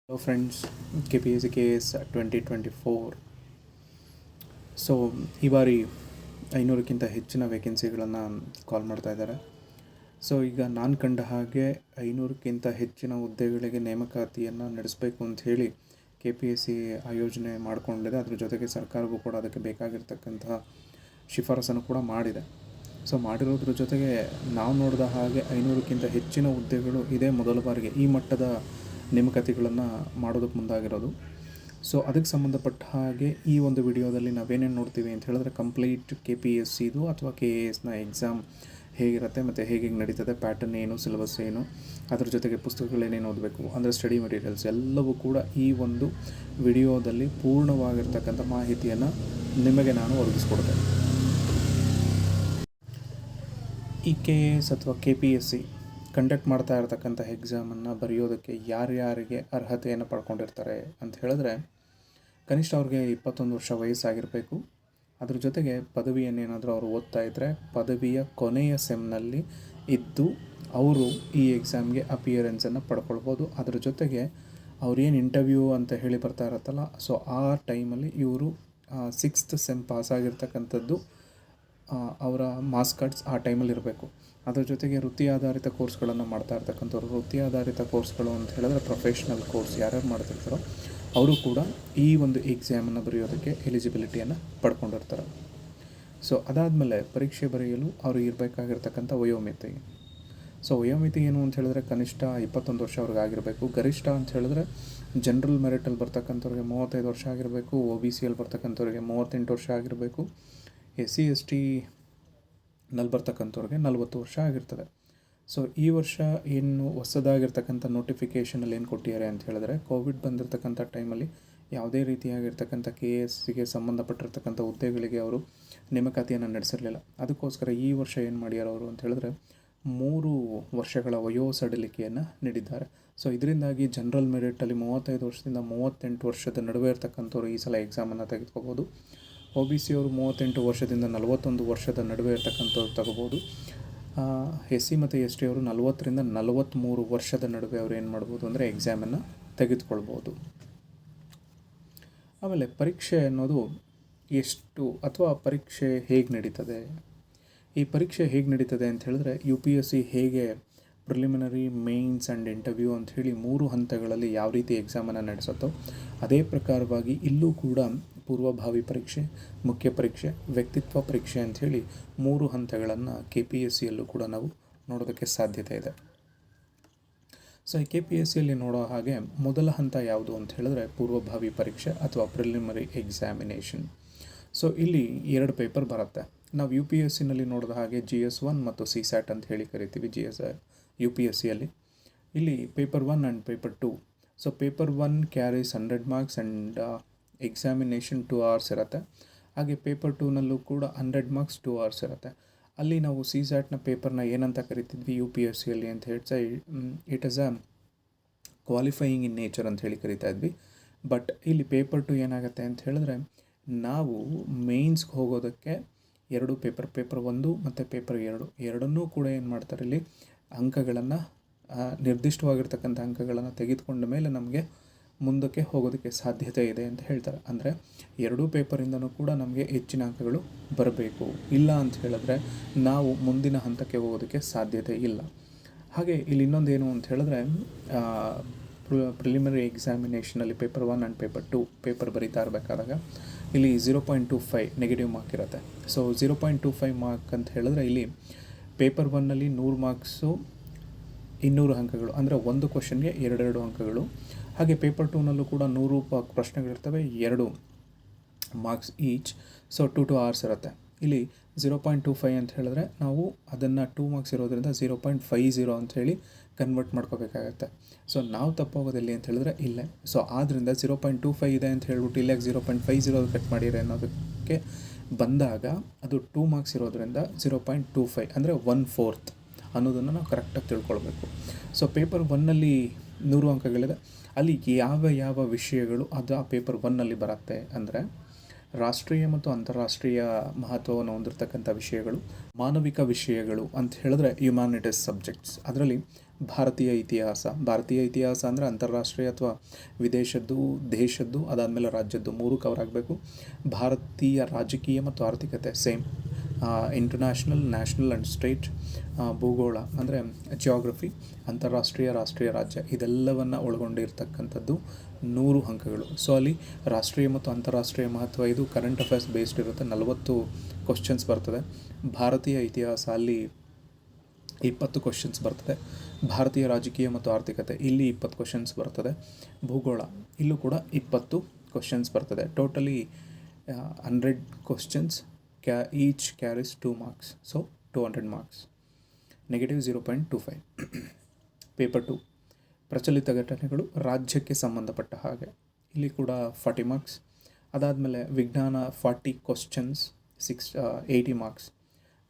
Hello friends, KPSC KS 2024. So ಈ ಬಾರಿ 500ಕ್ಕಿಂತ ಹೆಚ್ಚಿನ ವೇಕೆನ್ಸಿಗಳನ್ನು ಕಾಲ್ ಮಾಡ್ತಾ ಇದ್ದಾರೆ. ಸೊ ಈಗ ನಾನು ಕಂಡ ಹಾಗೆ 500ಕ್ಕಿಂತ ಹೆಚ್ಚಿನ ಹುದ್ದೆಗಳಿಗೆ ನೇಮಕಾತಿಯನ್ನು ನಡೆಸಬೇಕು ಅಂತ ಹೇಳಿ KPSC ಆಯೋಜನೆ ಮಾಡಿಕೊಂಡಿದೆ. ಅದ್ರ ಜೊತೆಗೆ ಸರ್ಕಾರವೂ ಕೂಡ ಅದಕ್ಕೆ ಬೇಕಾಗಿರ್ತಕ್ಕಂತಹ ಶಿಫಾರಸನ್ನು ಕೂಡ ಮಾಡಿದೆ. ಸೊ ಮಾಡಿರೋದ್ರ ಜೊತೆಗೆ ನಾವು ನೋಡಿದ ಹಾಗೆ 500ಕ್ಕಿಂತ ಹೆಚ್ಚಿನ ಹುದ್ದೆಗಳು ಇದೇ ಮೊದಲ ಬಾರಿಗೆ ಈ ಮಟ್ಟದ ನೇಮಕಾತಿಗಳನ್ನು ಮಾಡೋದಕ್ಕೆ ಮುಂದಾಗಿರೋದು. ಸೊ ಅದಕ್ಕೆ ಸಂಬಂಧಪಟ್ಟ ಹಾಗೆ ಈ ಒಂದು ವಿಡಿಯೋದಲ್ಲಿ ನಾವೇನೇನು ನೋಡ್ತೀವಿ ಅಂತ ಹೇಳಿದ್ರೆ ಕಂಪ್ಲೀಟ್ KPSCದು ಅಥವಾ KASನ ಎಕ್ಸಾಮ್ ಹೇಗಿರುತ್ತೆ ಮತ್ತು ಹೇಗೆ ನಡೀತದೆ, ಪ್ಯಾಟರ್ನ್ ಏನು, ಸಿಲೆಬಸ್ ಏನು, ಅದ್ರ ಜೊತೆಗೆ ಪುಸ್ತಕಗಳೇನೇನು ಓದಬೇಕು ಅಂದರೆ ಸ್ಟಡಿ ಮೆಟೀರಿಯಲ್ಸ್ ಎಲ್ಲವೂ ಕೂಡ ಈ ಒಂದು ವಿಡಿಯೋದಲ್ಲಿ ಪೂರ್ಣವಾಗಿರ್ತಕ್ಕಂಥ ಮಾಹಿತಿಯನ್ನು ನಿಮಗೆ ನಾನು ಒದಗಿಸ್ಕೊಡ್ತೇನೆ. ಈ KAS ಅಥವಾ KPSC ಕಂಡಕ್ಟ್ ಮಾಡ್ತಾ ಇರತಕ್ಕಂಥ ಎಕ್ಸಾಮನ್ನು ಬರೆಯೋದಕ್ಕೆ ಯಾರ್ಯಾರಿಗೆ ಅರ್ಹತೆಯನ್ನು ಪಡ್ಕೊಂಡಿರ್ತಾರೆ ಅಂತ ಹೇಳಿದ್ರೆ ಕನಿಷ್ಠ ಅವ್ರಿಗೆ 21 ವರ್ಷ ವಯಸ್ಸಾಗಿರಬೇಕು. ಅದ್ರ ಜೊತೆಗೆ ಪದವಿಯನ್ನೇನಾದರೂ ಅವರು ಓದ್ತಾ ಇದ್ದರೆ ಪದವಿಯ ಕೊನೆಯ ಸೆಮ್ನಲ್ಲಿ ಇದ್ದು ಅವರು ಈ ಎಕ್ಸಾಮ್ಗೆ ಅಪಿಯರೆನ್ಸನ್ನು ಪಡ್ಕೊಳ್ಬೋದು. ಅದ್ರ ಜೊತೆಗೆ ಅವ್ರೇನು ಇಂಟರ್ವ್ಯೂ ಅಂತ ಹೇಳಿ ಬರ್ತಾ ಇರುತ್ತಲ್ಲ, ಸೊ ಆ ಟೈಮಲ್ಲಿ ಇವರು 6th ಸೆಮ್ ಪಾಸಾಗಿರ್ತಕ್ಕಂಥದ್ದು ಅವರ ಮಾರ್ಕ್ಸ್ ಕಾರ್ಡ್ಸ್ ಆ ಟೈಮಲ್ಲಿ ಇರಬೇಕು. ಅದರ ಜೊತೆಗೆ ವೃತ್ತಿ ಆಧಾರಿತ ಕೋರ್ಸ್ಗಳನ್ನು ಮಾಡ್ತಾ ಇರ್ತಕ್ಕಂಥವ್ರು, ವೃತ್ತಿ ಆಧಾರಿತ ಕೋರ್ಸ್ಗಳು ಅಂತ ಹೇಳಿದ್ರೆ ಪ್ರೊಫೆಷ್ನಲ್ ಕೋರ್ಸ್ ಯಾರ್ಯಾರು ಮಾಡ್ತಿರ್ತಾರೋ ಅವರು ಕೂಡ ಈ ಒಂದು ಎಕ್ಸಾಮನ್ನು ಬರೆಯೋದಕ್ಕೆ ಎಲಿಜಿಬಿಲಿಟಿಯನ್ನು ಪಡ್ಕೊಂಡಿರ್ತಾರೆ. ಸೊ ಅದಾದಮೇಲೆ ಪರೀಕ್ಷೆ ಬರೆಯಲು ಅವರು ಇರಬೇಕಾಗಿರ್ತಕ್ಕಂಥ ವಯೋಮಿತಿ. ಸೊ ವಯೋಮಿತಿ ಏನು ಅಂತ ಹೇಳಿದ್ರೆ ಕನಿಷ್ಠ 21 ವರ್ಷ ಅವ್ರಿಗೆ ಆಗಿರಬೇಕು. ಗರಿಷ್ಠ ಅಂತ ಹೇಳಿದ್ರೆ ಜನರಲ್ ಮೆರಿಟಲ್ಲಿ ಬರ್ತಕ್ಕಂಥವ್ರಿಗೆ 35 ವರ್ಷ ಆಗಿರಬೇಕು, OBCಯಲ್ಲಿ ಬರ್ತಕ್ಕಂಥವ್ರಿಗೆ 38 ವರ್ಷ ಆಗಿರಬೇಕು, SC ST ನಲ್ಲಿ ಬರ್ತಕ್ಕಂಥವ್ರಿಗೆ 40 ವರ್ಷ ಆಗಿರ್ತದೆ. ಸೊ ಈ ವರ್ಷ ಏನು ಹೊಸದಾಗಿರ್ತಕ್ಕಂಥ ನೋಟಿಫಿಕೇಷನಲ್ಲಿ ಏನು ಕೊಟ್ಟಿದ್ದಾರೆ ಅಂತ ಹೇಳಿದ್ರೆ ಕೋವಿಡ್ ಬಂದಿರತಕ್ಕಂಥ ಟೈಮಲ್ಲಿ ಯಾವುದೇ ರೀತಿಯಾಗಿರ್ತಕ್ಕಂಥ KSಗೆ ಸಂಬಂಧಪಟ್ಟಿರ್ತಕ್ಕಂಥ ಹುದ್ದೆಗಳಿಗೆ ಅವರು ನೇಮಕಾತಿಯನ್ನು ನಡೆಸಿರಲಿಲ್ಲ. ಅದಕ್ಕೋಸ್ಕರ ಈ ವರ್ಷ ಏನು ಮಾಡ್ಯಾರ ಅವರು ಅಂತ ಹೇಳಿದ್ರೆ 3 ವರ್ಷಗಳ ವಯೋ ಸಡಿಲಿಕೆಯನ್ನು ನೀಡಿದ್ದಾರೆ. ಸೊ ಇದರಿಂದಾಗಿ ಜನರಲ್ ಮೆರಿಟಲ್ಲಿ 35 ವರ್ಷದಿಂದ 38 ವರ್ಷದ ನಡುವೆ ಇರ್ತಕ್ಕಂಥವ್ರು ಈ ಸಲ ಎಕ್ಸಾಮನ್ನು ತೆಗೆದುಕೋಬೋದು. OBC ಅವರು 38 ವರ್ಷದಿಂದ 41 ವರ್ಷದ ನಡುವೆ ಇರ್ತಕ್ಕಂಥವ್ರು ತಗೋಬೋದು. SC ಮತ್ತು ST ಅವರು 40ರಿಂದ 43 ವರ್ಷದ ನಡುವೆ ಅವರು ಏನು ಮಾಡ್ಬೋದು ಅಂದರೆ ಎಕ್ಸಾಮನ್ನು ತೆಗೆದುಕೊಳ್ಬೋದು. ಆಮೇಲೆ ಪರೀಕ್ಷೆ ಅನ್ನೋದು ಎಷ್ಟು ಅಥವಾ ಪರೀಕ್ಷೆ ಹೇಗೆ ನಡೀತದೆ, ಈ ಪರೀಕ್ಷೆ ಹೇಗೆ ನಡೀತದೆ ಅಂತ ಹೇಳಿದ್ರೆ UPSC ಹೇಗೆ ಪ್ರಿಲಿಮಿನರಿ, ಮೇನ್ಸ್ ಆ್ಯಂಡ್ ಇಂಟರ್ವ್ಯೂ ಅಂತ ಹೇಳಿ 3 ಹಂತಗಳಲ್ಲಿ ಯಾವ ರೀತಿ ಎಕ್ಸಾಮನ್ನು ನಡೆಸುತ್ತೋ ಅದೇ ಪ್ರಕಾರವಾಗಿ ಇಲ್ಲೂ ಕೂಡ ಪೂರ್ವಭಾವಿ ಪರೀಕ್ಷೆ, ಮುಖ್ಯ ಪರೀಕ್ಷೆ, ವ್ಯಕ್ತಿತ್ವ ಪರೀಕ್ಷೆ ಅಂಥೇಳಿ 3 ಹಂತಗಳನ್ನು KPSCಯಲ್ಲೂ ಕೂಡ ನಾವು ನೋಡೋದಕ್ಕೆ ಸಾಧ್ಯತೆ ಇದೆ. ಸೊ ಈ KPSCಯಲ್ಲಿ ನೋಡೋ ಹಾಗೆ ಮೊದಲ ಹಂತ ಯಾವುದು ಅಂತ ಹೇಳಿದ್ರೆ ಪೂರ್ವಭಾವಿ ಪರೀಕ್ಷೆ ಅಥವಾ ಪ್ರಿಲಿಮಿನರಿ ಎಕ್ಸಾಮಿನೇಷನ್. ಸೊ ಇಲ್ಲಿ 2 ಪೇಪರ್ ಬರುತ್ತೆ. ನಾವು UPSCನಲ್ಲಿ ನೋಡಿದ ಹಾಗೆ GS1 ಮತ್ತು CSAT ಅಂತ ಹೇಳಿ ಕರಿತೀವಿ. UPSCಯಲ್ಲಿ ಇಲ್ಲಿ paper 1 and paper 2. So paper 1 carries 100 marks and examination 2 hours ಇರುತ್ತೆ. ಹಾಗೆ ಪೇಪರ್ 2ನಲ್ಲೂ ಕೂಡ 100 ಮಾರ್ಕ್ಸ್ 2 hours ಇರುತ್ತೆ. ಅಲ್ಲಿ ನಾವು CSATನ ಪೇಪರ್ನ ಏನಂತ ಕರಿತಿದ್ವಿ UPSCಯಲ್ಲಿ ಅಂತ ಹೇಳ್ತಾ it is a qualifying in nature ಅಂತ ಹೇಳಿ ಕರಿತಾ ಇದ್ವಿ. ಬಟ್ ಇಲ್ಲಿ ಪೇಪರ್ 2 ಏನಾಗುತ್ತೆ ಅಂತ ಹೇಳಿದ್ರೆ ನಾವು ಮೇನ್ಸ್ಗೆ ಹೋಗೋದಕ್ಕೆ 2 ಪೇಪರ್ 1 ಮತ್ತು ಪೇಪರ್ 2 ಎರಡನ್ನೂ ಕೂಡ ಏನು ಮಾಡ್ತಾರೆ, ಇಲ್ಲಿ ಅಂಕಗಳನ್ನು ನಿರ್ದಿಷ್ಟವಾಗಿರ್ತಕ್ಕಂಥ ಅಂಕಗಳನ್ನು ತೆಗೆದುಕೊಂಡ ಮೇಲೆ ನಮಗೆ ಮುಂದಕ್ಕೆ ಹೋಗೋದಕ್ಕೆ ಸಾಧ್ಯತೆ ಇದೆ ಅಂತ ಹೇಳ್ತಾರೆ. ಅಂದರೆ 2 ಪೇಪರಿಂದನೂ ಕೂಡ ನಮಗೆ ಹೆಚ್ಚಿನ ಅಂಕಗಳು ಬರಬೇಕು. ಇಲ್ಲ ಅಂತ ಹೇಳಿದ್ರೆ ನಾವು ಮುಂದಿನ ಹಂತಕ್ಕೆ ಹೋಗೋದಕ್ಕೆ ಸಾಧ್ಯತೆ ಇಲ್ಲ. ಹಾಗೆ ಇಲ್ಲಿ ಇನ್ನೊಂದು ಏನು ಅಂತ ಹೇಳಿದ್ರೆ ಪ್ರಿಲಿಮಿನರಿ ಎಕ್ಸಾಮಿನೇಷನಲ್ಲಿ ಪೇಪರ್ 1 ಆ್ಯಂಡ್ ಪೇಪರ್ 2 ಪೇಪರ್ ಬರೀತಾ ಇರಬೇಕಾದಾಗ ಇಲ್ಲಿ 0.25 ನೆಗೆಟಿವ್ ಮಾರ್ಕ್ ಇರುತ್ತೆ. ಸೊ 0.25 ಮಾರ್ಕ್ ಅಂತ ಹೇಳಿದ್ರೆ ಇಲ್ಲಿ ಪೇಪರ್ 1ನಲ್ಲಿ 100 ಮಾರ್ಕ್ಸು 200 ಅಂಕಗಳು, ಅಂದರೆ ಒಂದು ಕ್ವಶನ್ಗೆ 2 ಅಂಕಗಳು. ಹಾಗೆ ಪೇಪರ್ 2ನಲ್ಲೂ ಕೂಡ 100 ಪ್ರಶ್ನೆಗಳಿರ್ತವೆ, 2 ಮಾರ್ಕ್ಸ್ ಈಚ್. ಸೊ 2 hours ಇರುತ್ತೆ. ಇಲ್ಲಿ 0.25 ಅಂತ ಹೇಳಿದ್ರೆ ನಾವು ಅದನ್ನು 2 ಮಾರ್ಕ್ಸ್ ಇರೋದ್ರಿಂದ 0.50 ಅಂತ ಹೇಳಿ ಕನ್ವರ್ಟ್ ಮಾಡ್ಕೋಬೇಕಾಗತ್ತೆ. ಸೊ ನಾವು ತಪ್ಪೋಗೋದಿಲ್ಲ ಅಂತ ಹೇಳಿದ್ರೆ ಇಲ್ಲೇ. ಸೊ ಆದ್ದರಿಂದ 0.25 ಇದೆ ಅಂತ ಹೇಳ್ಬಿಟ್ಟು ಇಲ್ಲೇ 0.50 ಕಟ್ ಮಾಡಿರಿ ಅನ್ನೋದಕ್ಕೆ ಬಂದಾಗ ಅದು 2 ಮಾರ್ಕ್ಸ್ ಇರೋದ್ರಿಂದ 0.25 ಅಂದರೆ 1/4 ಅನ್ನೋದನ್ನು ನಾವು ಕರೆಕ್ಟಾಗಿ ತಿಳ್ಕೊಳ್ಬೇಕು. ಸೊ ಪೇಪರ್ 1ನಲ್ಲಿ 100 ಅಂಕಗಳಿದೆ. ಅಲ್ಲಿ ಯಾವ ವಿಷಯಗಳು ಅದು ಆ ಪೇಪರ್ 1ನಲ್ಲಿ ಬರುತ್ತೆ ಅಂದರೆ ರಾಷ್ಟ್ರೀಯ ಮತ್ತು ಅಂತಾರಾಷ್ಟ್ರೀಯ ಮಹತ್ವವನ್ನು ಹೊಂದಿರತಕ್ಕಂಥ ವಿಷಯಗಳು. ಮಾನವಿಕ ವಿಷಯಗಳು ಅಂತ ಹೇಳಿದ್ರೆ ಹ್ಯುಮ್ಯಾನಿಟೀಸ್ ಸಬ್ಜೆಕ್ಟ್ಸ್. ಅದರಲ್ಲಿ ಭಾರತೀಯ ಇತಿಹಾಸ ಅಂದರೆ ಅಂತಾರಾಷ್ಟ್ರೀಯ ಅಥವಾ ವಿದೇಶದ್ದು, ದೇಶದ್ದು, ಅದಾದಮೇಲೆ ರಾಜ್ಯದ್ದು 3 ಕವರ್ ಆಗಬೇಕು. ಭಾರತೀಯ ರಾಜಕೀಯ ಮತ್ತು ಆರ್ಥಿಕತೆ same. International, national and state. ಭೂಗೋಳ ಅಂದರೆ ಜಿಯೋಗ್ರಫಿ, ಅಂತಾರಾಷ್ಟ್ರೀಯ, ರಾಷ್ಟ್ರೀಯ, ರಾಜ್ಯ ಇದೆಲ್ಲವನ್ನು ಒಳಗೊಂಡಿರ್ತಕ್ಕಂಥದ್ದು 100 ಅಂಕಗಳು. ಸೊ ಅಲ್ಲಿ ರಾಷ್ಟ್ರೀಯ ಮತ್ತು ಅಂತಾರಾಷ್ಟ್ರೀಯ ಮಹತ್ವ ಇದು ಕರೆಂಟ್ ಅಫೇರ್ಸ್ ಬೇಸ್ಡ್ ಇರುತ್ತೆ. 40 ಕ್ವಶನ್ಸ್ ಬರ್ತದೆ. ಭಾರತೀಯ ಇತಿಹಾಸ ಅಲ್ಲಿ 20 ಕ್ವಶನ್ಸ್ ಬರ್ತದೆ. ಭಾರತೀಯ ರಾಜಕೀಯ ಮತ್ತು ಆರ್ಥಿಕತೆ ಇಲ್ಲಿ 20 ಕ್ವಶನ್ಸ್ ಬರ್ತದೆ. ಭೂಗೋಳ ಇಲ್ಲೂ ಕೂಡ 20 ಕ್ವಶನ್ಸ್ ಬರ್ತದೆ. Totally 100 questions. Each carries 2 marks. So 200 marks. -0.25. Paper 2 ಪ್ರಚಲಿತ ಘಟನೆಗಳು ರಾಜ್ಯಕ್ಕೆ ಸಂಬಂಧಪಟ್ಟ ಹಾಗೆ ಇಲ್ಲಿ ಕೂಡ 40 ಮಾರ್ಕ್ಸ್. ಅದಾದಮೇಲೆ ವಿಜ್ಞಾನ 40 ಕ್ವಶನ್ಸ್ 80 ಮಾರ್ಕ್ಸ್.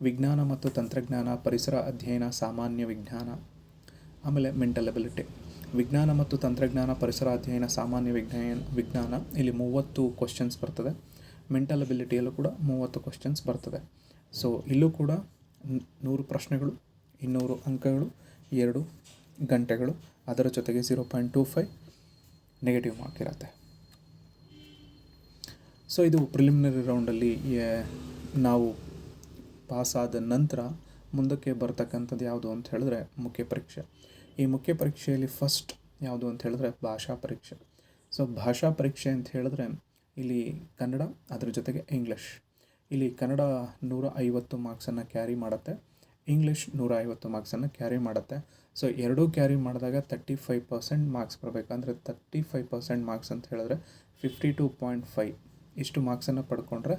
ವಿಜ್ಞಾನ ಮತ್ತು ತಂತ್ರಜ್ಞಾನ, ಪರಿಸರ ಅಧ್ಯಯನ, ಸಾಮಾನ್ಯ ವಿಜ್ಞಾನ, ಆಮೇಲೆ ಮೆಂಟಲ್ ಎಬಿಲಿಟಿ. ವಿಜ್ಞಾನ ಮತ್ತು ತಂತ್ರಜ್ಞಾನ, ಪರಿಸರ ಅಧ್ಯಯನ, ಸಾಮಾನ್ಯ ವಿಜ್ಞಾನ ಇಲ್ಲಿ 30 ಕ್ವಶನ್ಸ್ ಬರ್ತದೆ. ಮೆಂಟಲ್ ಎಬಿಲಿಟಿಯಲ್ಲೂ ಕೂಡ 30 ಕ್ವಶನ್ಸ್ ಬರ್ತದೆ. ಸೊ ಇಲ್ಲೂ ಕೂಡ 100 ಪ್ರಶ್ನೆಗಳು, 200 ಅಂಕಗಳು, 2 ಗಂಟೆಗಳು, ಅದರ ಜೊತೆಗೆ 0.25 ನೆಗೆಟಿವ್ ಮಾರ್ಕ್ ಇರುತ್ತೆ. ಸೊ ಇದು ಪ್ರಿಲಿಮಿನರಿ ರೌಂಡಲ್ಲಿ ನಾವು ಪಾಸಾದ ನಂತರ ಮುಂದಕ್ಕೆ ಬರ್ತಕ್ಕಂಥದ್ದು ಯಾವುದು ಅಂತ ಹೇಳಿದ್ರೆ ಮುಖ್ಯ ಪರೀಕ್ಷೆ. ಈ ಮುಖ್ಯ ಪರೀಕ್ಷೆಯಲ್ಲಿ ಫಸ್ಟ್ ಯಾವುದು ಅಂತ ಹೇಳಿದ್ರೆ ಭಾಷಾ ಪರೀಕ್ಷೆ. ಸೊ ಭಾಷಾ ಪರೀಕ್ಷೆ ಅಂತ ಹೇಳಿದ್ರೆ ಇಲ್ಲಿ ಕನ್ನಡ, ಅದರ ಜೊತೆಗೆ ಇಂಗ್ಲೀಷ್. ಇಲ್ಲಿ ಕನ್ನಡ 150 ಮಾರ್ಕ್ಸನ್ನು ಕ್ಯಾರಿ ಮಾಡುತ್ತೆ, ಇಂಗ್ಲೀಷ್ 150 ಮಾರ್ಕ್ಸನ್ನು ಕ್ಯಾರಿ ಮಾಡುತ್ತೆ. ಸೊ ಎರಡೂ ಕ್ಯಾರಿ ಮಾಡಿದಾಗ 35% ಮಾರ್ಕ್ಸ್ ಬರಬೇಕಂದ್ರೆ 35% ಮಾರ್ಕ್ಸ್ ಅಂತ ಹೇಳಿದ್ರೆ 52.5 ಇಷ್ಟು ಮಾರ್ಕ್ಸನ್ನು ಪಡ್ಕೊಂಡ್ರೆ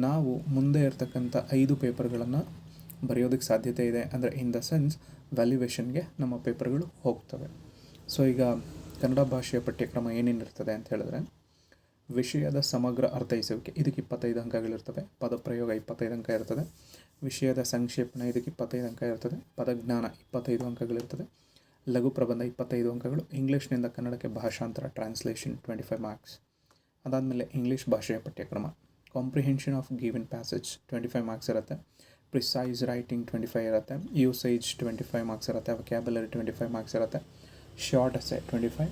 ನಾವು ಮುಂದೆ ಇರ್ತಕ್ಕಂಥ 5 ಪೇಪರ್ಗಳನ್ನು ಬರೆಯೋದಕ್ಕೆ ಸಾಧ್ಯತೆ ಇದೆ. ಅಂದರೆ ಇನ್ ದ ಸೆನ್ಸ್ ವ್ಯಾಲ್ಯುವೇಷನ್ಗೆ ನಮ್ಮ ಪೇಪರ್ಗಳು ಹೋಗ್ತವೆ. ಸೊ ಈಗ ಕನ್ನಡ ಭಾಷೆಯ ಪಠ್ಯಕ್ರಮ ಏನೇನಿರ್ತದೆ ಅಂತ ಹೇಳಿದ್ರೆ ವಿಷಯದ ಸಮಗ್ರ ಅರ್ಥೈಸುವಿಕೆ ಇದಕ್ಕೆ 25 ಅಂಕಗಳಿರ್ತವೆ. ಪದಪ್ರಯೋಗ 25 ಅಂಕ ಇರ್ತದೆ. ವಿಷಯದ ಸಂಕ್ಷೇಪಣೆ ಇದಕ್ಕೆ 25 ಅಂಕ ಇರ್ತದೆ. ಪದಜ್ಞಾನ 25 ಅಂಕಗಳಿರ್ತದೆ. ಲಘು ಪ್ರಬಂಧ 25 ಅಂಕಗಳು. ಇಂಗ್ಲೀಷ್ನಿಂದ ಕನ್ನಡಕ್ಕೆ ಭಾಷಾಂತರ ಟ್ರಾನ್ಸ್ಲೇಷನ್ 25 ಮಾರ್ಕ್ಸ್. ಅದಾದಮೇಲೆ ಇಂಗ್ಲೀಷ್ ಭಾಷೆಯ ಪಠ್ಯಕ್ರಮ comprehension of given passage 25 marks ಇರುತ್ತೆ. ಪ್ರಿಸೈಸ್ ರೈಟಿಂಗ್ 25 ಇರುತ್ತೆ. ಯೂಸೇಜ್ 25 ಮಾರ್ಕ್ಸ್ ಇರುತ್ತೆ. ವೊಕ್ಯಾಬುಲರಿ 25 ಮಾರ್ಕ್ಸ್ ಇರುತ್ತೆ. ಶಾರ್ಟ್ ಎಸೆ 25.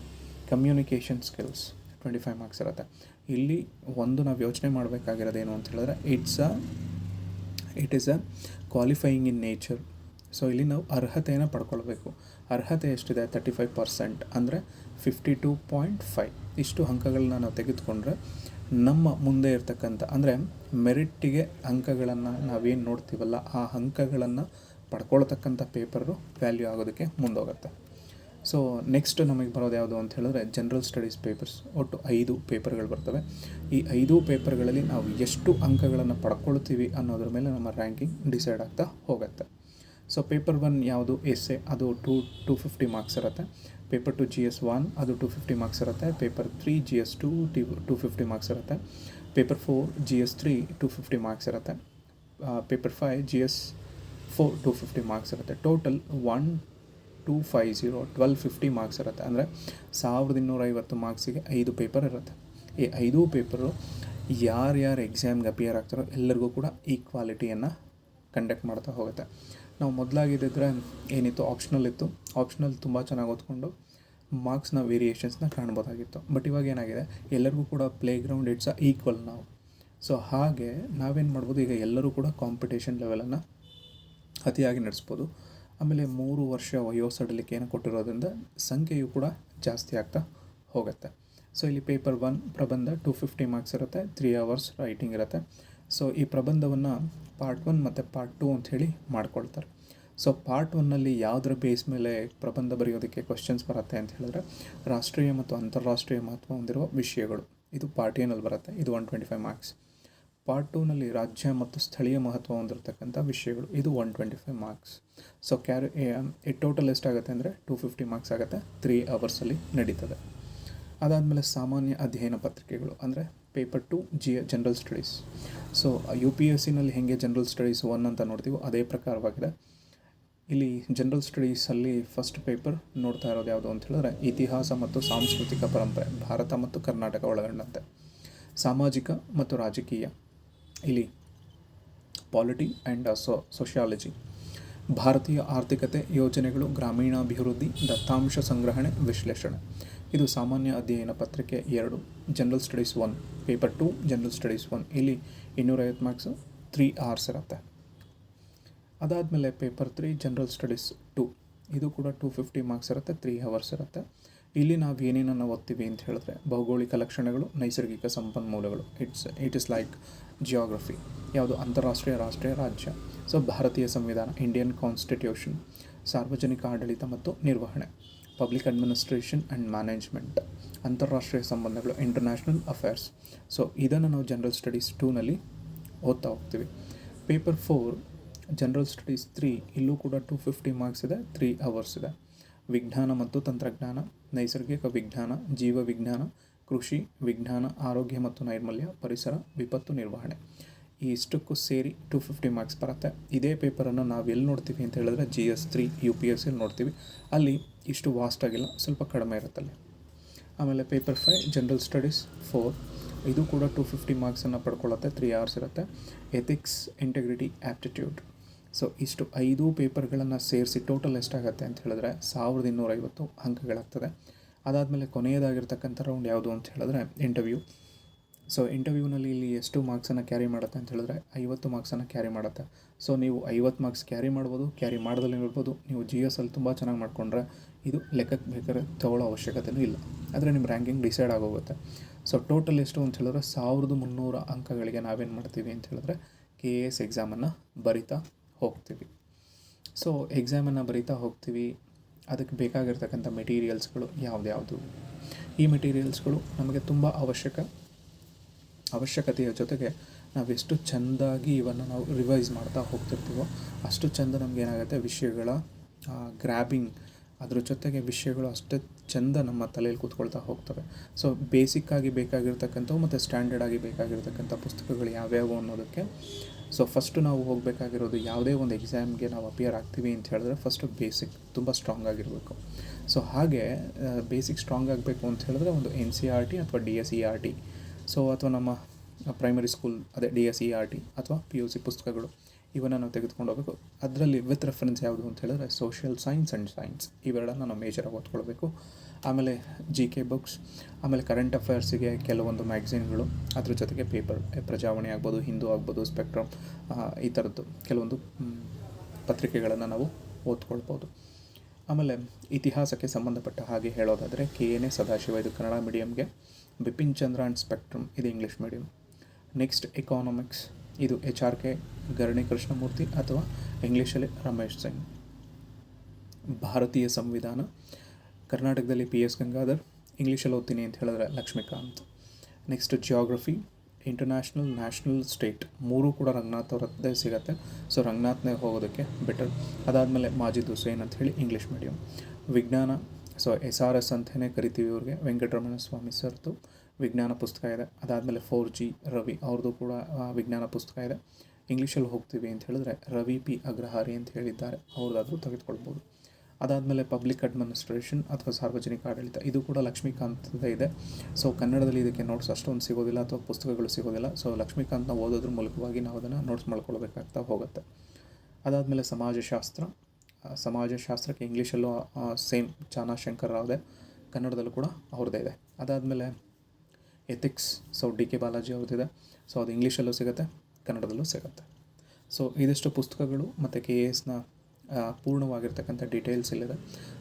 ಕಮ್ಯುನಿಕೇಷನ್ ಸ್ಕಿಲ್ಸ್ 25 ಮಾರ್ಕ್ಸ್ ಇರುತ್ತೆ. ಇಲ್ಲಿ ಒಂದು ನಾವು ಯೋಚನೆ ಮಾಡಬೇಕಾಗಿರೋದೇನು ಅಂತ ಹೇಳಿದ್ರೆ it is a qualifying in nature. So ಇಲ್ಲಿ ನಾವು ಅರ್ಹತೆಯನ್ನು ಪಡ್ಕೊಳ್ಬೇಕು. ಅರ್ಹತೆ ಎಷ್ಟಿದೆ? 35% ಅಂದರೆ 52.5 ಇಷ್ಟು ಅಂಕಗಳನ್ನ ನಾವು ತೆಗೆದುಕೊಂಡ್ರೆ ನಮ್ಮ ಮುಂದೆ ಇರ್ತಕ್ಕಂಥ ಅಂದರೆ ಮೆರಿಟ್ಟಿಗೆ ಅಂಕಗಳನ್ನು ನಾವೇನು ನೋಡ್ತೀವಲ್ಲ ಆ ಅಂಕಗಳನ್ನು ಪಡ್ಕೊಳ್ತಕ್ಕಂಥ ಪೇಪರು ವ್ಯಾಲ್ಯೂ ಆಗೋದಕ್ಕೆ ಮುಂದೋಗುತ್ತೆ. ಸೊ ನೆಕ್ಸ್ಟ್ ನಮಗೆ ಬರೋದು ಯಾವುದು ಅಂತ ಹೇಳಿದ್ರೆ ಜನರಲ್ ಸ್ಟಡೀಸ್ ಪೇಪರ್ಸ್. ಒಟ್ಟು 5 ಪೇಪರ್ಗಳು ಬರ್ತವೆ. ಈ 5 ಪೇಪರ್ಗಳಲ್ಲಿ ನಾವು ಎಷ್ಟು ಅಂಕಗಳನ್ನು ಪಡ್ಕೊಳ್ತೀವಿ ಅನ್ನೋದ್ರ ಮೇಲೆ ನಮ್ಮ ರ್ಯಾಂಕಿಂಗ್ ಡಿಸೈಡ್ ಆಗ್ತಾ ಹೋಗುತ್ತೆ. ಸೊ ಪೇಪರ್ 1 ಯಾವುದು? ಎಸ್ಸೆ, ಅದು 250 ಮಾರ್ಕ್ಸ್ ಇರುತ್ತೆ. ಪೇಪರ್ 2 GS 1 ಅದು 250 ಮಾರ್ಕ್ಸ್ ಇರುತ್ತೆ. ಪೇಪರ್ 3 GS 2 250 ಮಾರ್ಕ್ಸ್ ಇರುತ್ತೆ. ಪೇಪರ್ 4 GS 3 250 ಮಾರ್ಕ್ಸ್ ಇರುತ್ತೆ. ಪೇಪರ್ 5 GS 4 250 ಮಾರ್ಕ್ಸ್ ಇರುತ್ತೆ. ಟೋಟಲ್ 1250 ಮಾರ್ಕ್ಸ್ ಇರುತ್ತೆ. ಅಂದರೆ 1250 ಮಾರ್ಕ್ಸಿಗೆ 5 ಪೇಪರ್ ಇರುತ್ತೆ. ಈ 5 ಪೇಪರು ಯಾರ್ಯಾರು ಎಕ್ಸಾಮ್ಗೆ ಅಪಿಯರ್ ಆಗ್ತಾರೋ ಎಲ್ಲರಿಗೂ ಕೂಡ ಈಕ್ವಾಲಿಟಿಯನ್ನು ಕಂಡಕ್ಟ್ ಮಾಡ್ತಾ ಹೋಗುತ್ತೆ. ನಾವು ಮೊದಲಾಗಿದ್ದರೆ ಏನಿತ್ತು, ಆಪ್ಷನಲ್ ಇತ್ತು. ಆಪ್ಷನಲ್ ತುಂಬ ಚೆನ್ನಾಗಿ ಓದ್ಕೊಂಡು ಮಾರ್ಕ್ಸ್ನ ವೇರಿಯೇಷನ್ಸ್ನ ಕಾಣ್ಬೋದಾಗಿತ್ತು. ಬಟ್ ಇವಾಗ ಏನಾಗಿದೆ, ಎಲ್ಲರಿಗೂ ಕೂಡ ಪ್ಲೇ ಗ್ರೌಂಡ್ ಇಟ್ಸ್ ಈಕ್ವಲ್ ನಾವು. ಸೊ ಹಾಗೆ ನಾವೇನು ಮಾಡ್ಬೋದು, ಈಗ ಎಲ್ಲರೂ ಕೂಡ ಕಾಂಪಿಟೇಷನ್ ಲೆವೆಲನ್ನು ಅತಿಯಾಗಿ ನಡೆಸ್ಬೋದು. ಆಮೇಲೆ 3 ವರ್ಷ ವಯೋಸಡಿಲಿಕೆಯನ್ನು ಕೊಟ್ಟಿರೋದ್ರಿಂದ ಸಂಖ್ಯೆಯು ಕೂಡ ಜಾಸ್ತಿ ಆಗ್ತಾ ಹೋಗುತ್ತೆ. ಸೊ ಇಲ್ಲಿ ಪೇಪರ್ 1 ಪ್ರಬಂಧ 250 ಮಾರ್ಕ್ಸ್ ಇರುತ್ತೆ. 3 hours ರೈಟಿಂಗ್ ಇರುತ್ತೆ. ಸೊ ಈ ಪ್ರಬಂಧವನ್ನು ಪಾರ್ಟ್ 1 ಮತ್ತು ಪಾರ್ಟ್ 2 ಅಂಥೇಳಿ ಮಾಡ್ಕೊಳ್ತಾರೆ. ಸೊ ಪಾರ್ಟ್ 1ನಲ್ಲಿ ಯಾವುದರ ಬೇಸ್ ಮೇಲೆ ಪ್ರಬಂಧ ಬರೆಯೋದಕ್ಕೆ ಕ್ವಶನ್ಸ್ ಬರುತ್ತೆ ಅಂತ ಹೇಳಿದ್ರೆ ರಾಷ್ಟ್ರೀಯ ಮತ್ತು ಅಂತಾರಾಷ್ಟ್ರೀಯ ಮಹತ್ವ ಹೊಂದಿರುವ ವಿಷಯಗಳು, ಇದು ಪಾರ್ಟ್ ಎನಲ್ಲಿ ಬರುತ್ತೆ. ಇದು 125 ಮಾರ್ಕ್ಸ್. ಪಾರ್ಟ್ 2ನಲ್ಲಿ ರಾಜ್ಯ ಮತ್ತು ಸ್ಥಳೀಯ ಮಹತ್ವ ಹೊಂದಿರತಕ್ಕಂಥ ವಿಷಯಗಳು, ಇದು 125 ಮಾರ್ಕ್ಸ್. ಸೊ ಟೋಟಲ್ ಎಷ್ಟಾಗುತ್ತೆ ಅಂದರೆ 250 ಮಾರ್ಕ್ಸ್ ಆಗುತ್ತೆ. 3 ಅವರ್ಸಲ್ಲಿ ನಡೀತದೆ. ಅದಾದಮೇಲೆ ಸಾಮಾನ್ಯ ಅಧ್ಯಯನ ಪತ್ರಿಕೆಗಳು ಅಂದರೆ ಪೇಪರ್ 2 ಜನರಲ್ ಸ್ಟಡೀಸ್. ಸೊ UPSCನಲ್ಲಿ ಹೇಗೆ ಜನರಲ್ ಸ್ಟಡೀಸ್ 1 ಅಂತ ನೋಡ್ತೀವೋ ಅದೇ ಪ್ರಕಾರವಾಗಿದೆ. ಇಲ್ಲಿ ಜನರಲ್ ಸ್ಟಡೀಸಲ್ಲಿ ಫಸ್ಟ್ ಪೇಪರ್ ನೋಡ್ತಾ ಇರೋದು ಯಾವುದು ಅಂತ ಹೇಳಿದ್ರೆ ಇತಿಹಾಸ ಮತ್ತು ಸಾಂಸ್ಕೃತಿಕ ಪರಂಪರೆ, ಭಾರತ ಮತ್ತು ಕರ್ನಾಟಕ ಒಳಗೊಂಡಂತೆ. ಸಾಮಾಜಿಕ ಮತ್ತು ರಾಜಕೀಯ, ಇಲ್ಲಿ ಪಾಲಿಟಿ ಆ್ಯಂಡ್ ಸೋಷಿಯಾಲಜಿ. ಭಾರತೀಯ ಆರ್ಥಿಕತೆ, ಯೋಜನೆಗಳು, ಗ್ರಾಮೀಣಾಭಿವೃದ್ಧಿ, ದತ್ತಾಂಶ ಸಂಗ್ರಹಣೆ, ವಿಶ್ಲೇಷಣೆ. ಇದು ಸಾಮಾನ್ಯ ಅಧ್ಯಯನ ಪತ್ರಿಕೆ 2, general studies 1, paper 2 general studies 1. ಇಲ್ಲಿ 250 ಮಾರ್ಕ್ಸು, 3 hours ಇರುತ್ತೆ. ಅದಾದಮೇಲೆ ಪೇಪರ್ 3 ಜನರಲ್ ಸ್ಟಡೀಸ್ 2, ಇದು ಕೂಡ 250 ಮಾರ್ಕ್ಸ್ ಇರುತ್ತೆ, 3 hours ಇರುತ್ತೆ. ಇಲ್ಲಿ ನಾವು ಏನೇನನ್ನು ಓದ್ತೀವಿ ಅಂತ ಹೇಳಿದ್ರೆ ಭೌಗೋಳಿಕ ಲಕ್ಷಣಗಳು, ನೈಸರ್ಗಿಕ ಸಂಪನ್ಮೂಲಗಳು. It is like geography. ಯಾವುದು ಅಂತಾರಾಷ್ಟ್ರೀಯ, ರಾಷ್ಟ್ರೀಯ, ರಾಜ್ಯ. ಸೊ ಭಾರತೀಯ ಸಂವಿಧಾನ, ಇಂಡಿಯನ್ ಕಾನ್ಸ್ಟಿಟ್ಯೂಷನ್, ಸಾರ್ವಜನಿಕ ಆಡಳಿತ ಮತ್ತು ನಿರ್ವಹಣೆ, ಪಬ್ಲಿಕ್ ಅಡ್ಮಿನಿಸ್ಟ್ರೇಷನ್ ಆ್ಯಂಡ್ ಮ್ಯಾನೇಜ್ಮೆಂಟ್, ಅಂತಾರಾಷ್ಟ್ರೀಯ ಸಂಬಂಧಗಳು, ಇಂಟರ್ನ್ಯಾಷನಲ್ ಅಫೇರ್ಸ್. ಸೊ ಇದನ್ನು ನಾವು ಜನರಲ್ ಸ್ಟಡೀಸ್ 2ನಲ್ಲಿ ಓದ್ತಾ ಹೋಗ್ತೀವಿ. ಪೇಪರ್ 4 ಜನರಲ್ ಸ್ಟಡೀಸ್ 3, ಇಲ್ಲೂ ಕೂಡ 250 ಮಾರ್ಕ್ಸ್ ಇದೆ, 3 hours ಇದೆ. ವಿಜ್ಞಾನ ಮತ್ತು ತಂತ್ರಜ್ಞಾನ, ನೈಸರ್ಗಿಕ ವಿಜ್ಞಾನ, ಜೀವ ವಿಜ್ಞಾನ, ಕೃಷಿ ವಿಜ್ಞಾನ, ಆರೋಗ್ಯ ಮತ್ತು ನೈರ್ಮಲ್ಯ, ಪರಿಸರ, ವಿಪತ್ತು ನಿರ್ವಹಣೆ. ಈ ಇಷ್ಟಕ್ಕೂ ಸೇರಿ 250 ಮಾರ್ಕ್ಸ್ ಬರುತ್ತೆ. ಇದೇ ಪೇಪರನ್ನು ನಾವು ಎಲ್ಲಿ ನೋಡ್ತೀವಿ ಅಂತ ಹೇಳಿದ್ರೆ GS3 UPSC ನೋಡ್ತೀವಿ. ಅಲ್ಲಿ ಇಷ್ಟು ವಾಸ್ಟ್ ಆಗಿಲ್ಲ, ಸ್ವಲ್ಪ ಕಡಿಮೆ ಇರುತ್ತಲ್ಲಿ. ಆಮೇಲೆ ಪೇಪರ್ 5 ಜನರಲ್ ಸ್ಟಡೀಸ್ 4, ಇದು ಕೂಡ 250 ಮಾರ್ಕ್ಸನ್ನು ಪಡ್ಕೊಳ್ಳುತ್ತೆ, 3 hours ಇರುತ್ತೆ. Ethics, integrity, aptitude. ಸೊ ಇಷ್ಟು 5 ಪೇಪರ್ಗಳನ್ನು ಸೇರಿಸಿ ಟೋಟಲ್ ಎಷ್ಟಾಗುತ್ತೆ ಅಂತ ಹೇಳಿದ್ರೆ 1250 ಅಂಕಗಳಾಗ್ತದೆ. ಅದಾದಮೇಲೆ ಕೊನೆಯದಾಗಿರ್ತಕ್ಕಂಥ ರೌಂಡ್ ಯಾವುದು ಅಂತ ಹೇಳಿದ್ರೆ ಇಂಟರ್ವ್ಯೂ. ಸೊ ಇಂಟರ್ವ್ಯೂನಲ್ಲಿ ಇಲ್ಲಿ ಎಷ್ಟು ಮಾರ್ಕ್ಸನ್ನು ಕ್ಯಾರಿ ಮಾಡುತ್ತೆ ಅಂತ ಹೇಳಿದ್ರೆ 50 ಮಾರ್ಕ್ಸನ್ನು ಕ್ಯಾರಿ ಮಾಡುತ್ತೆ. ಸೊ ನೀವು 50 ಮಾರ್ಕ್ಸ್ ಕ್ಯಾರಿ ಮಾಡ್ಬೋದು, ಕ್ಯಾರಿ ಮಾಡೋದಲ್ಲಿ ಇರ್ಬೋದು. ನೀವು GS ಅಲ್ಲಿ ತುಂಬ ಚೆನ್ನಾಗಿ ಮಾಡಿಕೊಂಡ್ರೆ ಇದು ಲೆಕ್ಕಕ್ಕೆ ಬೇಕಾದ್ರೆ ತೊಗೊಳ್ಳೋ ಅವಶ್ಯಕತೆಯೂ ಇಲ್ಲ, ಆದರೆ ನಿಮ್ಮ ರ್ಯಾಂಕಿಂಗ್ ಡಿಸೈಡ್ ಆಗೋಗುತ್ತೆ. ಸೊ ಟೋಟಲ್ ಎಷ್ಟು ಅಂತ ಹೇಳಿದ್ರೆ 1300 ಅಂಕಗಳಿಗೆ ನಾವೇನು ಮಾಡ್ತೀವಿ ಅಂತ ಹೇಳಿದ್ರೆ KAS ಎಕ್ಸಾಮನ್ನು ಬರಿತಾ ಹೋಗ್ತೀವಿ. ಸೊ ಎಕ್ಸಾಮನ್ನು ಬರಿತಾ ಹೋಗ್ತೀವಿ. ಅದಕ್ಕೆ ಬೇಕಾಗಿರ್ತಕ್ಕಂಥ ಮೆಟೀರಿಯಲ್ಸ್ಗಳು ಯಾವ್ದು, ಈ ಮೆಟೀರಿಯಲ್ಸ್ಗಳು ನಮಗೆ ತುಂಬ ಅವಶ್ಯಕತೆಯ ಜೊತೆಗೆ ನಾವೆಷ್ಟು ಚೆಂದಾಗಿ ಇವನ್ನು ನಾವು ರಿವೈಸ್ ಮಾಡ್ತಾ ಹೋಗ್ತಿರ್ತೀವೋ ಅಷ್ಟು ಚೆಂದ ನಮಗೇನಾಗುತ್ತೆ ವಿಷಯಗಳ ಗ್ರ್ಯಾಬಿಂಗ್, ಅದ್ರ ಜೊತೆಗೆ ವಿಷಯಗಳು ಅಷ್ಟೇ ಚೆಂದ ನಮ್ಮ ತಲೆಯಲ್ಲಿ ಕೂತ್ಕೊಳ್ತಾ ಹೋಗ್ತವೆ. ಸೊ ಬೇಸಿಕ್ಕಾಗಿ ಬೇಕಾಗಿರ್ತಕ್ಕಂಥವು ಮತ್ತು ಸ್ಟ್ಯಾಂಡರ್ಡಾಗಿ ಬೇಕಾಗಿರ್ತಕ್ಕಂಥ ಪುಸ್ತಕಗಳು ಯಾವ್ಯಾವು ಅನ್ನೋದಕ್ಕೆ ಸೊ ಫಸ್ಟು ನಾವು ಹೋಗಬೇಕಾಗಿರೋದು ಯಾವುದೇ ಒಂದು ಎಕ್ಸಾಮ್ಗೆ ನಾವು ಅಪಿಯರ್ ಆಗ್ತೀವಿ ಅಂತ ಹೇಳಿದ್ರೆ ಫಸ್ಟು ಬೇಸಿಕ್ ತುಂಬ ಸ್ಟ್ರಾಂಗ್ ಆಗಿರಬೇಕು. ಸೊ ಹಾಗೆ ಬೇಸಿಕ್ ಸ್ಟ್ರಾಂಗ್ ಆಗಬೇಕು ಅಂತ ಹೇಳಿದ್ರೆ ಒಂದು NCERT ಅಥವಾ DSERT, ಸೊ ಅಥವಾ ನಮ್ಮ ಪ್ರೈಮರಿ ಸ್ಕೂಲ್ ಅದೇ DSERT ಅಥವಾ PUC ಪುಸ್ತಕಗಳು ಇವನ್ನು ನಾವು ತೆಗೆದುಕೊಂಡು ಹೋಗಬೇಕು. ಅದರಲ್ಲಿ ವಿತ್ ರೆಫರೆನ್ಸ್ ಯಾವುದು ಅಂತ ಹೇಳಿದ್ರೆ ಸೋಷಿಯಲ್ ಸೈನ್ಸ್ ಆ್ಯಂಡ್ ಸೈನ್ಸ್, ಇವೆರಡನ್ನ ನಾವು ಮೇಜರಾಗಿ ಓದ್ಕೊಳ್ಬೇಕು. ಆಮೇಲೆ GK ಬುಕ್ಸ್, ಆಮೇಲೆ ಕರೆಂಟ್ ಅಫೇರ್ಸಿಗೆ ಕೆಲವೊಂದು ಮ್ಯಾಗ್ಝಿನ್ಗಳು, ಅದ್ರ ಜೊತೆಗೆ ಪೇಪರ್, ಪ್ರಜಾವಾಣಿ ಆಗ್ಬೋದು, ಹಿಂದೂ ಆಗ್ಬೋದು, ಸ್ಪೆಕ್ಟ್ರಮ್, ಈ ಥರದ್ದು ಕೆಲವೊಂದು ಪತ್ರಿಕೆಗಳನ್ನು ನಾವು ಓದ್ಕೊಳ್ಬೋದು. ಆಮೇಲೆ ಇತಿಹಾಸಕ್ಕೆ ಸಂಬಂಧಪಟ್ಟ ಹಾಗೆ ಹೇಳೋದಾದರೆ KNA ಸದಾಶಿವ, ಇದು ಕನ್ನಡ ಮೀಡಿಯಮ್ಗೆ. ಬಿಪಿನ್ ಚಂದ್ರ ಆ್ಯಂಡ್ ಸ್ಪೆಕ್ಟ್ರಮ್, ಇದು ಇಂಗ್ಲೀಷ್ ಮೀಡಿಯಮ್. ನೆಕ್ಸ್ಟ್ ಎಕಾನಮಿಕ್ಸ್, ಇದು HRK ಗರಣಿ ಕೃಷ್ಣಮೂರ್ತಿ ಅಥವಾ ಇಂಗ್ಲೀಷಲ್ಲಿ ರಮೇಶ್ ಸಿಂಗ್. ಭಾರತೀಯ ಸಂವಿಧಾನ, ಕರ್ನಾಟಕದಲ್ಲಿ PS ಗಂಗಾಧರ್, ಇಂಗ್ಲೀಷಲ್ಲಿ ಓದ್ತೀನಿ ಅಂತ ಹೇಳಿದ್ರೆ Laxmikanth. Next geography, international, national, state, ಮೂರೂ ಕೂಡ ರಂಗನಾಥ್ ಅವರದ್ದೇ ಸಿಗುತ್ತೆ. ಸೊ ರಂಗನಾಥ್ನೇ ಹೋಗೋದಕ್ಕೆ ಬೆಟರ್. ಅದಾದಮೇಲೆ ಮಾಜಿದ್ ಹುಸೇನ್ ಅಂತ ಹೇಳಿ ಇಂಗ್ಲೀಷ್ ಮೀಡಿಯಮ್. ವಿಜ್ಞಾನ, ಸೊ SRS ಅಂತಲೇ ಕರಿತೀವಿ ಇವ್ರಿಗೆ, ವೆಂಕಟರಮಣ ಸ್ವಾಮಿ ಸರ್ದು ವಿಜ್ಞಾನ ಪುಸ್ತಕ ಇದೆ. ಅದಾದಮೇಲೆ 4G ರವಿ ಅವ್ರದ್ದು ಕೂಡ ವಿಜ್ಞಾನ ಪುಸ್ತಕ ಇದೆ. ಇಂಗ್ಲೀಷಲ್ಲಿ ಹೋಗ್ತೀವಿ ಅಂತ ಹೇಳಿದ್ರೆ ರವಿ P ಅಗ್ರಹಾರಿ ಅಂತ ಹೇಳಿದ್ದಾರೆ, ಅವ್ರದ್ದಾದರೂ ತೆಗೆದುಕೊಳ್ಬೋದು. ಅದಾದಮೇಲೆ ಪಬ್ಲಿಕ್ ಅಡ್ಮಿನಿಸ್ಟ್ರೇಷನ್ ಅಥವಾ ಸಾರ್ವಜನಿಕ ಆಡಳಿತ, ಇದು ಕೂಡ ಲಕ್ಷ್ಮೀಕಾಂತ್ದೇ ಇದೆ. ಸೊ ಕನ್ನಡದಲ್ಲಿ ಇದಕ್ಕೆ ನೋಟ್ಸ್ ಅಷ್ಟೊಂದು ಸಿಗೋದಿಲ್ಲ ಅಥವಾ ಪುಸ್ತಕಗಳು ಸಿಗೋದಿಲ್ಲ. ಸೊ ಲಕ್ಷ್ಮೀಕಾಂತ್ನ ಓದೋದ್ರ ಮೂಲಕವಾಗಿ ನಾವು ಅದನ್ನು ನೋಟ್ಸ್ ಮಾಡ್ಕೊಳ್ಬೇಕಾಗ್ತಾ ಹೋಗುತ್ತೆ. ಅದಾದಮೇಲೆ ಸಮಾಜಶಾಸ್ತ್ರಕ್ಕೆ ಇಂಗ್ಲೀಷಲ್ಲೂ ಸೇಮ್ ಚಾನಾ ಶಂಕರ್ ರಾವ್ದೆ, ಕನ್ನಡದಲ್ಲೂ ಕೂಡ ಅವ್ರದ್ದೇ ಇದೆ. ಅದಾದಮೇಲೆ ಎಥಿಕ್ಸ್, ಸೊ DK ಬಾಲಾಜಿ ಅವ್ರದ್ದಿದೆ. ಸೊ ಅದು ಇಂಗ್ಲೀಷಲ್ಲೂ ಸಿಗುತ್ತೆ, ಕನ್ನಡದಲ್ಲೂ ಸಿಗುತ್ತೆ. ಸೊ ಇದಿಷ್ಟು ಪುಸ್ತಕಗಳು ಮತ್ತು KASನ ಪೂರ್ಣವಾಗಿರ್ತಕ್ಕಂಥ ಡೀಟೇಲ್ಸ್ ಇಲ್ಲಿದೆ.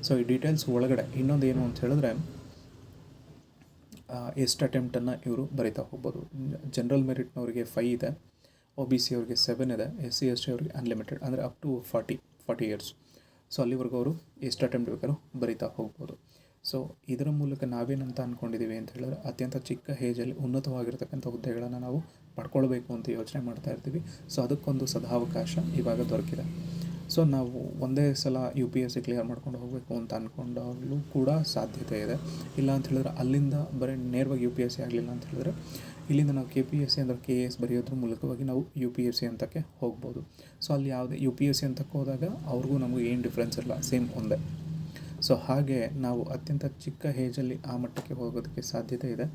ಸೊ ಈ ಡೀಟೇಲ್ಸ್ ಒಳಗಡೆ ಇನ್ನೊಂದು ಏನು ಅಂತ ಹೇಳಿದ್ರೆ ಎಷ್ಟು ಅಟೆಂಪ್ಟನ್ನು ಇವರು ಬರಿತಾ ಹೋಗ್ಬೋದು. ಜನರಲ್ ಮೆರಿಟ್ನವರಿಗೆ 5 ಇದೆ, OBC ಅವ್ರಿಗೆ 7 ಇದೆ, SC ST ಅವ್ರಿಗೆ ಅನ್ಲಿಮಿಟೆಡ್, ಅಂದರೆ ಅಪ್ ಟು 40 ಇಯರ್ಸ್. ಸೊ ಅಲ್ಲಿವರೆಗೂ ಅವರು ಎಷ್ಟು ಅಟೆಂಪ್ಟ್ ಬೇಕಾದ್ರೂ ಬರಿತಾ ಹೋಗ್ಬೋದು. ಸೊ ಇದರ ಮೂಲಕ ನಾವೇನಂತ ಅಂದ್ಕೊಂಡಿದ್ದೀವಿ ಅಂತ ಹೇಳಿದ್ರೆ ಅತ್ಯಂತ ಚಿಕ್ಕ ಏಜಲ್ಲಿ ಉನ್ನತವಾಗಿರ್ತಕ್ಕಂಥ ಹುದ್ದೆಗಳನ್ನು ನಾವು ಪಡ್ಕೊಳ್ಬೇಕು ಅಂತ ಯೋಚನೆ ಮಾಡ್ತಾ ಇರ್ತೀವಿ. ಸೊ ಅದಕ್ಕೊಂದು ಸದಾವಕಾಶ ಇವಾಗ ದೊರಕಿದೆ. ಸೊ ನಾವು ಒಂದೇ ಸಲ UPSC ಕ್ಲಿಯರ್ ಮಾಡ್ಕೊಂಡು ಹೋಗಬೇಕು ಅಂತ ಅಂದ್ಕೊಂಡಾಗಲೂ ಕೂಡ ಸಾಧ್ಯತೆ ಇದೆ. ಇಲ್ಲ ಅಂತ ಹೇಳಿದ್ರೆ ಅಲ್ಲಿಂದ ಬರೀ ನೇರವಾಗಿ UPSC ಆಗಲಿಲ್ಲ ಅಂತ ಹೇಳಿದ್ರೆ ಇಲ್ಲಿಂದ ನಾವು KPSC ಅಂದರೆ KAS ಬರೆಯೋದ್ರ ಮೂಲಕವಾಗಿ ನಾವು UPSC ಅಂತಕ್ಕೆ ಹೋಗ್ಬೋದು. ಸೊ ಅಲ್ಲಿ ಯಾವುದೇ UPSC ಅಂತಕ್ಕೆ ಹೋದಾಗ ಅವ್ರಿಗೂ ನಮಗೂ ಏನು ಡಿಫ್ರೆನ್ಸ್ ಇಲ್ಲ, ಸೇಮ್ ಒಂದೇ. ಸೊ ಹಾಗೆ ನಾವು ಅತ್ಯಂತ ಚಿಕ್ಕ ಏಜಲ್ಲಿ ಆ ಮಟ್ಟಕ್ಕೆ ಹೋಗೋದಕ್ಕೆ ಸಾಧ್ಯತೆ ಇದೆ.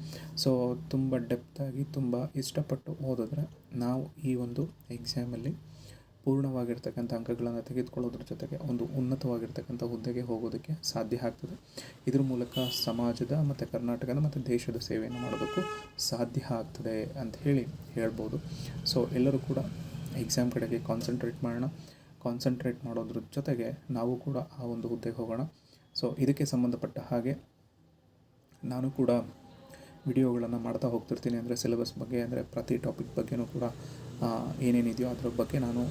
ಸೊ ತುಂಬ ಡೆಪ್ತಾಗಿ ತುಂಬ ಇಷ್ಟಪಟ್ಟು ಓದಿದ್ರೆ ನಾವು ಈ ಒಂದು ಎಕ್ಸಾಮಲ್ಲಿ ಪೂರ್ಣವಾಗಿರ್ತಕ್ಕಂಥ ಅಂಕಗಳನ್ನು ತೆಗೆದುಕೊಳ್ಳೋದ್ರ ಜೊತೆಗೆ ಒಂದು ಉನ್ನತವಾಗಿರ್ತಕ್ಕಂಥ ಹುದ್ದೆಗೆ ಹೋಗೋದಕ್ಕೆ ಸಾಧ್ಯ ಆಗ್ತದೆ. ಇದ್ರ ಮೂಲಕ ಸಮಾಜದ ಮತ್ತು ಕರ್ನಾಟಕದ ಮತ್ತು ದೇಶದ ಸೇವೆಯನ್ನು ಮಾಡೋದಕ್ಕೂ ಸಾಧ್ಯ ಆಗ್ತದೆ ಅಂತ ಹೇಳ್ಬೋದು. ಸೊ ಎಲ್ಲರೂ ಕೂಡ ಎಕ್ಸಾಮ್ ಕಡೆಗೆ ಕಾನ್ಸಂಟ್ರೇಟ್ ಮಾಡೋದ್ರ ಜೊತೆಗೆ ನಾವು ಕೂಡ ಆ ಒಂದು ಹುದ್ದೆಗೆ ಹೋಗೋಣ. ಸೊ ಇದಕ್ಕೆ ಸಂಬಂಧಪಟ್ಟ ಹಾಗೆ ನಾನು ಕೂಡ ವಿಡಿಯೋಗಳನ್ನು ಮಾಡ್ತಾ ಹೋಗ್ತಿರ್ತೀನಿ. ಅಂದರೆ ಸಿಲೆಬಸ್ ಬಗ್ಗೆ, ಅಂದರೆ ಪ್ರತಿ ಟಾಪಿಕ್ ಬಗ್ಗೆನೂ ಕೂಡ ಏನೇನಿದೆಯೋ ಅದರ ಬಗ್ಗೆ ನಾನು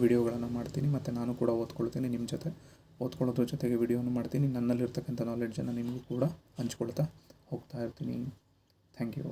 ವಿಡಿಯೋಗಳನ್ನು ಮಾಡ್ತೀನಿ ಮತ್ತು ನಾನು ಕೂಡ ಓದ್ಕೊಳ್ತೀನಿ. ನಿಮ್ಮ ಜೊತೆ ಓದ್ಕೊಳ್ಳೋದ್ರ ಜೊತೆಗೆ ವಿಡಿಯೋನು ಮಾಡ್ತೀನಿ. ನನ್ನಲ್ಲಿರ್ತಕ್ಕಂಥ ನಾಲೆಡ್ಜನ್ನು ನಿಮಗೂ ಕೂಡ ಹಂಚ್ಕೊಳ್ತಾ ಹೋಗ್ತಾ ಇರ್ತೀನಿ. Thank you.